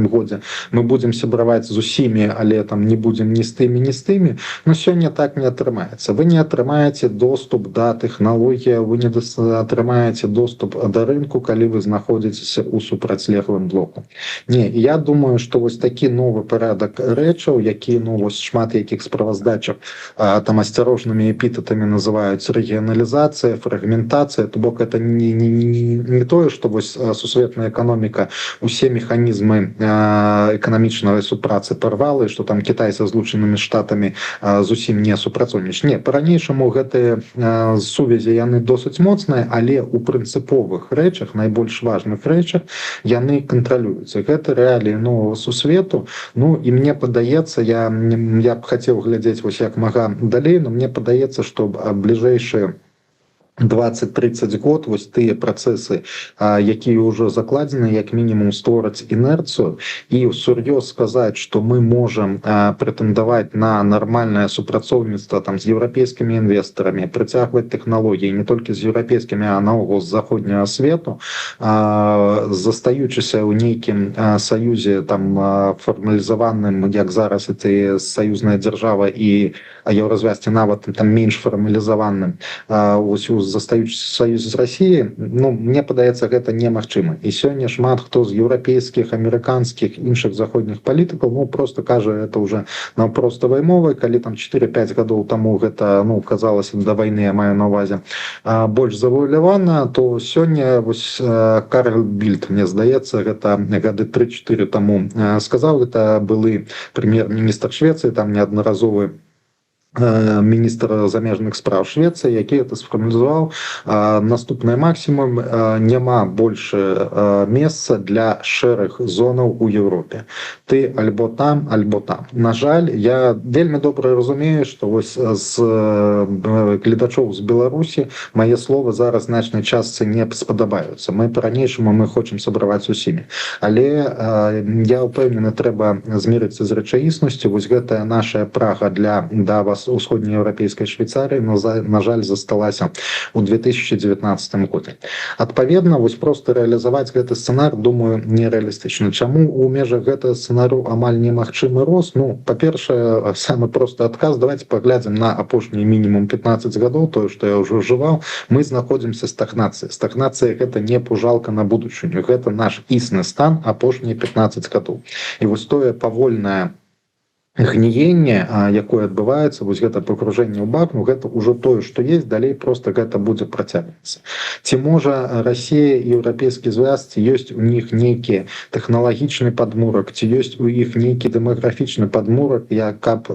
[SPEAKER 1] годзе мы будзем сябраваць з усімі, але там не будзем ні з тымі, но сёння так не атрымаецца. Вы не атрымаеце доступ да тэхналогіі, вы не атрымаеце доступ да рынку, калі вы знаходзіцеся ў супрацьлеглым блоку. Не, я думаю, што вось такі новы парадак рэчаў, які, ну, вось шмат якіх справаздачаў там асцярожнымі эпітэтамі называюць рэгіяналізацыя, фрагментацыя, то бок это не тое, што вось сусветная эканоміка усе механізмы эканамічнай супрацы парвала, і што там Кітай са Злучанымі Штатамі зусім не супрацоўнічаюць. Не, па-ранейшаму гэтыя сувязі яны досыць моцныя, але ў прынцыповых рэчах, найбольш важных рэчах яны кантралююцца. Гэта рэаліі новага сусвету. Ну і мне падаецца, я б хацеў глядзець вось як мага далей, но мне падаецца, што бліжэйшыя 20-30 год вось тыя працэсы, якія ўжо закладзены, як мінімум створаць інерцыю і сур'ёз сказаць, што мы можам прэтэндаваць на нармальнае супрацоўніцтва там з еўрапейскімі інвестарамі, прыцягваць тэхналогіі не толькі з еўрапейскімі, а наогул з заходняга свету, застаючыся ў нейкім саюзе там фармалізаваным, як зараз это саюзная дзяржава, і еўразвязці нават там менш фармалізаваным, вось у застаючыся саюзе з Расіяй, ну, мне падаецца, гэта немагчыма. І сёння шмат хто з еўрапейскіх, амерыканскіх, іншых заходніх палітыкаў, ну, просто кажа, это уже наўпроставай мовай, калі там 4-5 гадоў таму гэта, ну, казалася, да вайны, я маю на ўвазе, больш завуалявана, то сёння вось Карл Більд, мне здаецца, гэта гады 3-4 таму сказаў, гэта былы прэм'ер-міністр Швецыі, там неаднаразовы міністр замежных спраў Швецыі, які это сфармалізаваў. Наступны максімум: няма больш месца для шэрых зонаў у Еўропе. Ты альбо там, альбо там. На жаль, я вельмі добра разумею, што вось з гледачоў з Беларусі мае словы зараз значнай частцы не спадабаюцца. Мы па-ранейшаму мы хочам сабраваць усімі. Але я ўпэўнены, трэба змірыцца з рэчаіснасцю. Вось гэтая наша прага да вас усходнееўрапейскай Швейцарыі, на жаль, засталася ў 2019 годзе. Адпаведна, вось проста рэалізаваць гэты сцэнар, думаю, нерэалістычна. Чаму ў межах гэтага сцэнару амаль немагчымы рост? Ну, па-першае, самы просты адказ, давайте паглядзім на апошнія мінімум 15 гадоў, тое, што я ўжо ўжываў, мы знаходзімся в стагнацыі. Стагнацыя — гэта не пужалка на будучыню, гэта наш існы стан апошнія 15 гадоў. І вось тое павольнае гніенне, якое адбываецца, вось гэта пагружэнне ў багну, гэта ўжо тое, што есть, далей просто гэта будзе працягвацца. Ці можа Расія і Еўрапейскі звяз, ці ёсць у них нейкі тэхналагічны падмурак, ці ёсць у іх нейкі дэмаграфічны падмурак, каб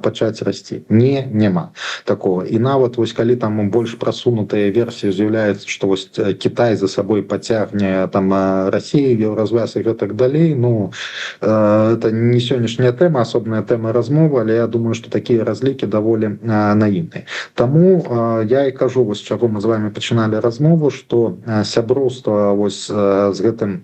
[SPEAKER 1] пачаць расці? Не, няма такого. І нават вось калі там больш прасунутыя версіі з'яўляецца, што вось Кітай за сабой пацягне там Расію, Еўразвяз і гэтак далей, ну, это не сённяшняя тэма, тэма размовы, але я думаю, што такія разлікі даволі наіўныя. Таму я і кажу, вось чаго мы з вами пачыналі размову, што сяброўства вось з гэтым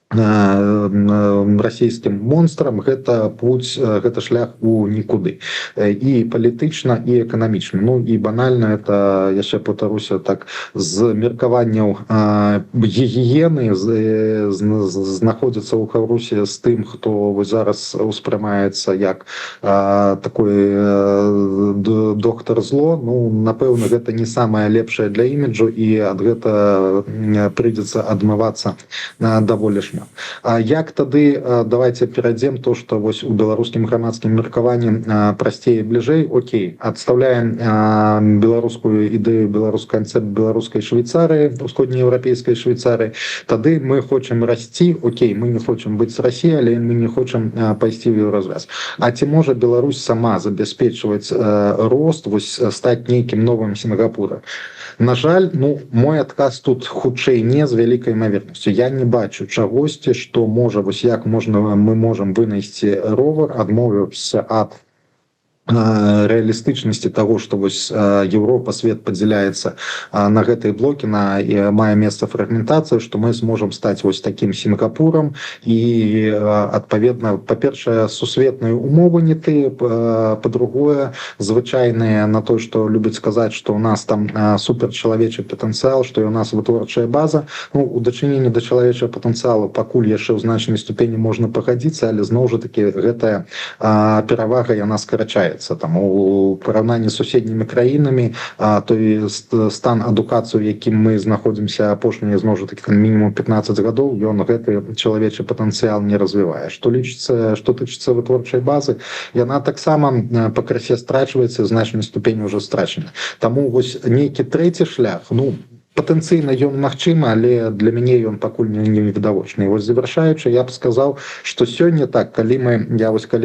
[SPEAKER 1] расійскім монстрам гэта путь, гэта шлях у нікуды. І палітычна, і эканамічна. Ну і банальна, это, яшчэ паўтаруся, так, з меркаванняў гігіены знаходзіцца ў Хаврусі з тым, хто вось зараз успрымаецца як такой доктар зло. Ну, напэўна, гэта не самае лепшае для іміджу, і ад гэта прыйдзецца адмывацца даволі шмат. возьмем. Як тады давайте перайдзем то, што вось у беларускім грамадскім меркаванні прасцей і бліжэй, окей, адстаўляем беларускую ідэю, беларускі канцэпт беларускай Швейцарыі, усходнееўрапейскай Швейцарыі, тады мы хочам расці, окей, мы не хочам быць з Расіяй, але мы не хочам пайсці ў еўразвяз. А ці можа Беларусь сама забяспечваць рост, вось стаць нейкім новым Сінгапурам? На жаль, мой адказ тут хутчэй не з вялікай імавернасцю. Я не бачу чагосьці, што можа, вось як мы можам вынайсці ровар, адмовіўся ад рэалістычнасці таго, што вось Еўропа, свет падзяляецца на гэтыя блокі, мае месца фрагментацыя, што мы зможам стаць вось такім Сінгапурам і адпаведна, па-першае, сусветныя умовы не тыя, па-другое, звычайныя на той, што любяць сказаць, што ў нас там суперчалавечы патэнцыял, што у нас вытворчая база. У дачыненні да чалавечага патэнцыялу пакуль яшчэ ў значнай ступені можна пагадзіцца, але зноў жа такі гэтая перавага яна скарачаецца. Там у параўнанні з суседнімі краінамі той стан адукацыі, у якім мы знаходзімся апошнія, зноў жа такі мінімум 15 гадоў, ён гэты чалавечы патэнцыял не развівае. Што тычыцца вытворчай базы, яна таксама пакрысе страчваецца, значнай ступені ўжо страчана. Таму вось нейкі трэці шлях, патэнцыйна ён магчымы, але для мяне ён пакуль не відавочны. Вось завяршаючы, я б сказаў, што сёння так, калі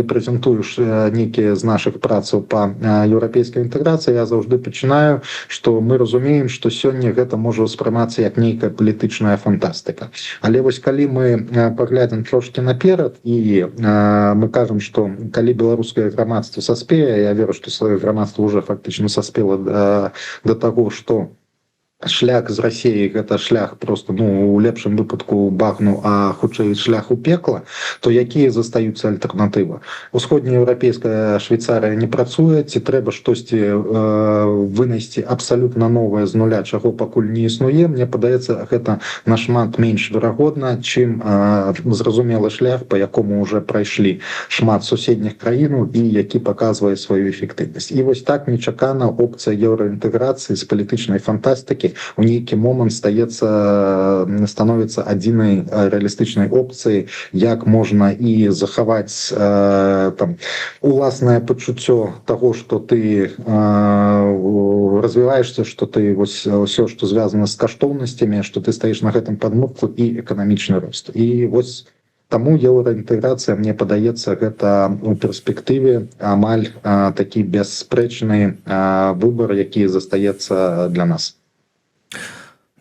[SPEAKER 1] прэзентую нейкія з нашых працаў па еўрапейскай інтэграцыі, я заўжды пачынаю, што мы разумеем, што сёння гэта можа ўспрымацца як нейкая палітычная фантастыка. Але вось калі мы паглядзім трошкі наперад і мы кажам, што калі беларускае грамадства саспее, я веру, што сваё грамадства ўжо фактычна саспела да таго, што шлях з Расіяй гэта шлях просто, у лепшым выпадку багну, а хутчэй шлях у пекла, то якія застаюцца альтэрнатывы? Усходнееўрапейская Швейцарыя не працуе, ці трэба штосьці вынайсці абсалютна новае з нуля, чаго пакуль не існуе? Мне падаецца, гэта нашмат менш верагодна, чым зразумелы шлях, па якому ўжо прайшлі шмат суседніх краінаў і які паказвае сваю эфектыўнасць. І вось так нечакана опцыя еўраінтэграцыі з палітычнай фантастыкі у нейкі момант становіцца адзінай рэалістычнай опцыяй, як можна і захаваць уласнае пачуццё таго, што ты развіваешся, што ты ўсё, што звязана з каштоўнасцямі, што ты стаіш на гэтым падмурку, і эканамічны рост. І вось таму еўраінтэграцыя, мне падаецца, гэта у перспектыве амаль такі бясспрэчны выбар, які застаецца для нас.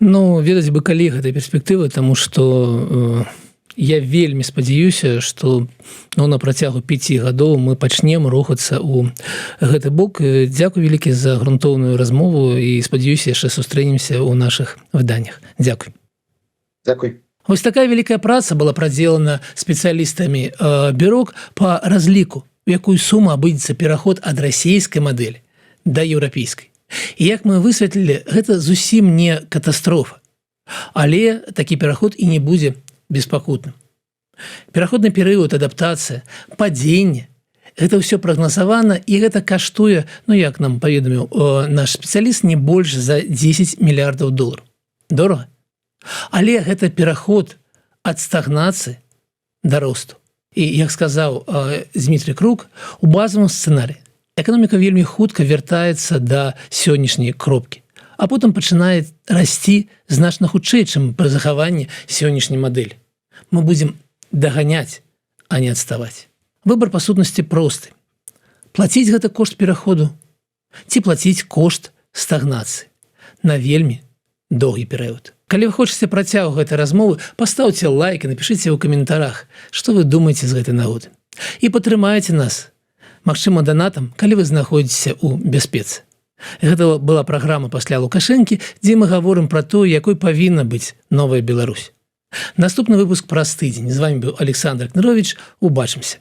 [SPEAKER 2] Ведаць бы, калі гэта перспектыва, таму што я вельмі спадзяюся, што на працягу 5 гадоў мы пачнем рухацца ў гэты бок. Дзякуй вялікі за грунтоўную размову і спадзяюся, яшчэ сустрэнемся ў нашых выданнях. Дзякуй.
[SPEAKER 1] Дзякуй.
[SPEAKER 2] Вось такая вялікая праца была прадзелана спецыялістамі бюро па разліку, у якую суму абыдзецца пераход ад расійскай мадэлі да еўрапейскай. І як мы высветлілі, гэта зусім не катастрофа. Але такі пераход і не будзе беспакутным. Пераходны перыяд, адаптацыя, падзенне – гэта ўсё прагназавана, і гэта каштуе, як нам паведаміў наш спецыяліст, не больш за 10 мільярдаў долараў. Дорага? Але гэта пераход ад стагнацыі да росту. І, як сказаў Дмітрий Крук, у базавым сцэнарыі эканоміка вельмі хутка вяртаецца да сённяшняй кропкі, а потым пачынае расці значна хутчэй, чым пры захаванні сённяшняй мадэлі. Мы будзем даганяць, а не адставаць. Выбар па сутнасці просты. Плаціць гэта кошт пераходу ці плаціць кошт стагнацыі на вельмі доўгі перыяд. Калі вы хочаце працягу гэтай размовы, пастаўце лайк і напішыце ў каментарах, што вы думаеце з гэтай нагоды. І падтрымайце нас, магчыма, донатам, калі вы знаходзіцеся ў бяспецы. Гэта была праграма «Пасля Лукашэнкі», дзе мы гаворым пра тое, якой павінна быць новая Беларусь. Наступны выпуск праз тыдзень. З вамі быў Александр Кнырович. Убачымся.